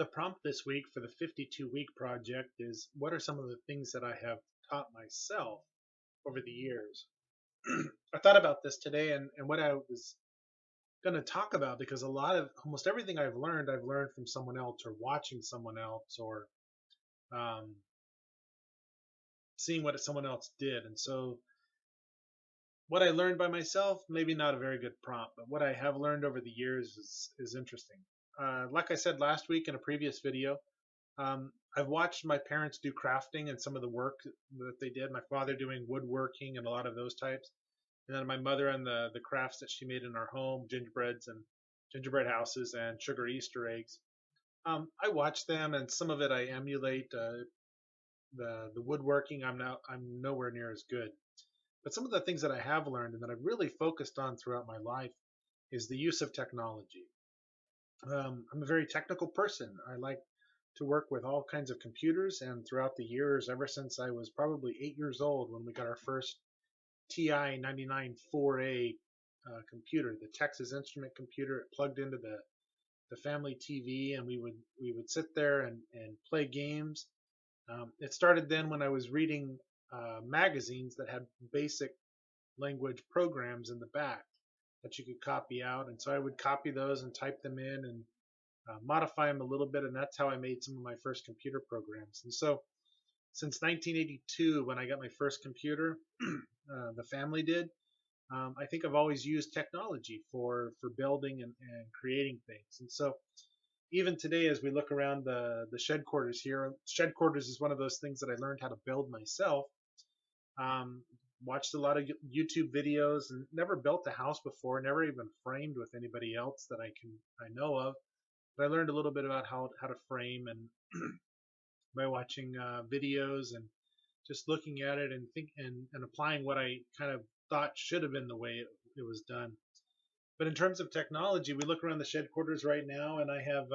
The prompt this week for the 52-week project is, what are some of the things that I have taught myself over the years? I thought about this today and what I was going to talk about, because almost everything I've learned from someone else or watching someone else or um, seeing what someone else did. And so what I learned by myself, maybe not a very good prompt, but what I have learned over the years is interesting. Like I said last week in a previous video, I've watched my parents do crafting and some of the work that they did. My father doing woodworking and a lot of those types, and then my mother and the crafts that she made in our home, gingerbreads and gingerbread houses and sugar Easter eggs. I watch them, and some of it I emulate. The woodworking, I'm nowhere near as good. But some of the things that I have learned and that I've really focused on throughout my life is the use of technology. I'm a very technical person. I like to work with all kinds of computers, and throughout the years, ever since I was probably 8 years old when we got our first TI 99 4A computer, the Texas Instrument computer, it plugged into the family TV, and we would sit there and play games. It started then when I was reading magazines that had basic language programs in the back that you could copy out, and so I would copy those and type them in and modify them a little bit, and that's how I made some of my first computer programs. And so, since 1982, when I got my first computer, the family did. I think I've always used technology for building and creating things. And so, even today, as we look around the shed quarters here, shed quarters is one of those things that I learned how to build myself. Um, Watched a lot of YouTube videos and never built a house before, never even framed with anybody else that I know of. But I learned a little bit about how to frame, and by watching videos and just looking at it and applying what I kind of thought should have been the way it was done. But in terms of technology, we look around the shed quarters right now, and I have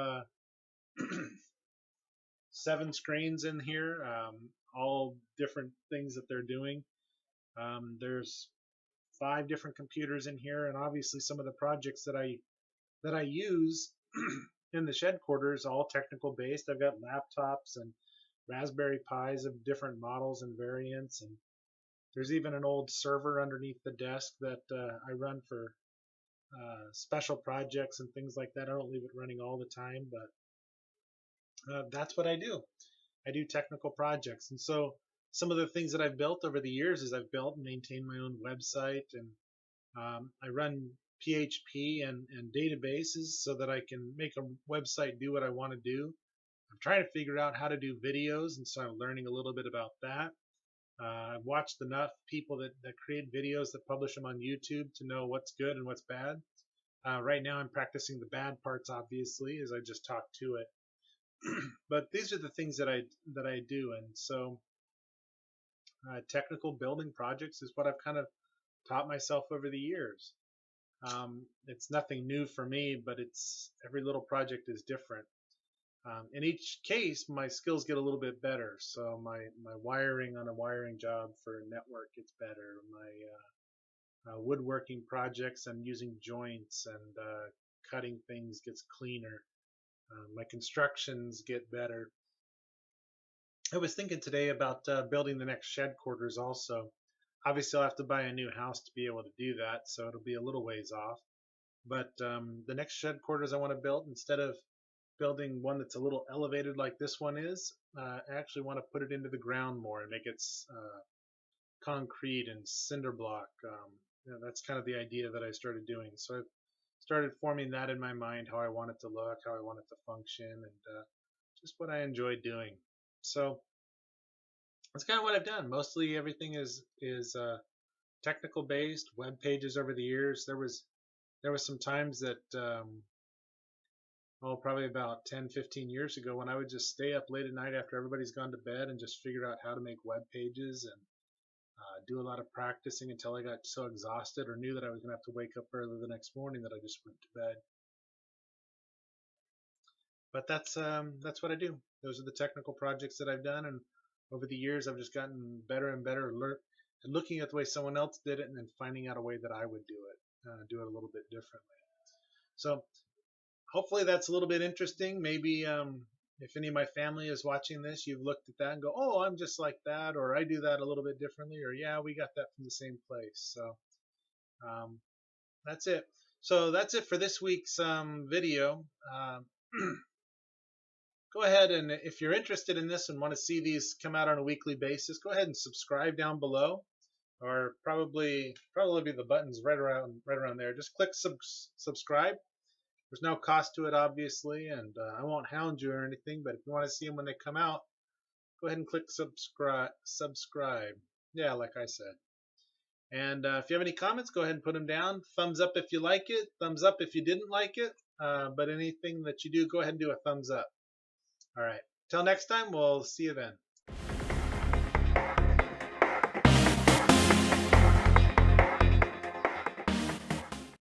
7 screens in here, all different things that they're doing. There's 5 different computers in here, and obviously some of the projects that I use in the shed quarters, all technical based. I've got laptops and Raspberry Pis of different models and variants, and there's even an old server underneath the desk that I run for special projects and things like that. I don't leave it running all the time, but that's what I do. I do technical projects, and so some of the things that I've built over the years is I've built and maintained my own website, and I run PHP and databases so that I can make a website do what I want to do. I'm trying to figure out how to do videos, and so I'm learning a little bit about that. I've watched enough people that create videos that publish them on YouTube to know what's good and what's bad. Right now, I'm practicing the bad parts, obviously, as I just talked to it. But these are the things that I do, and so technical building projects is what I've kind of taught myself over the years. It's nothing new for me, but it's every little project is different. In each case, my skills get a little bit better. So my wiring on a wiring job for a network gets better. My woodworking projects, I'm using joints and cutting things gets cleaner. My constructions get better. I was thinking today about building the next shed quarters also. Obviously, I'll have to buy a new house to be able to do that, so it'll be a little ways off. But the next shed quarters I want to build, instead of building one that's a little elevated like this one is, I actually want to put it into the ground more and make it concrete and cinder block. That's kind of the idea that I started doing. So I've started forming that in my mind, how I want it to look, how I want it to function, and just what I enjoy doing. So that's kind of what I've done. Mostly everything is technical based, web pages over the years. There was some times that probably about 10, 15 years ago, when I would just stay up late at night after everybody's gone to bed and just figure out how to make web pages and do a lot of practicing until I got so exhausted or knew that I was going to have to wake up early the next morning that I just went to bed. But that's what I do. Those are the technical projects that I've done, and over the years I've just gotten better and better at looking at the way someone else did it and then finding out a way that I would do it a little bit differently. So hopefully that's a little bit interesting. Maybe If any of my family is watching this, you've looked at that and go, oh, I'm just like that, or I do that a little bit differently, or yeah, we got that from the same place. So um, that's it. So that's it for this week's video. Go ahead, and if you're interested in this and want to see these come out on a weekly basis, go ahead and subscribe down below, or probably the buttons right around there. Just click subscribe. There's no cost to it, obviously, and I won't hound you or anything. But if you want to see them when they come out, go ahead and click subscribe. Yeah, like I said. And if you have any comments, go ahead and put them down. Thumbs up if you like it. Thumbs up if you didn't like it. But anything that you do, go ahead and do a thumbs up. All right. Till next time, we'll see you then.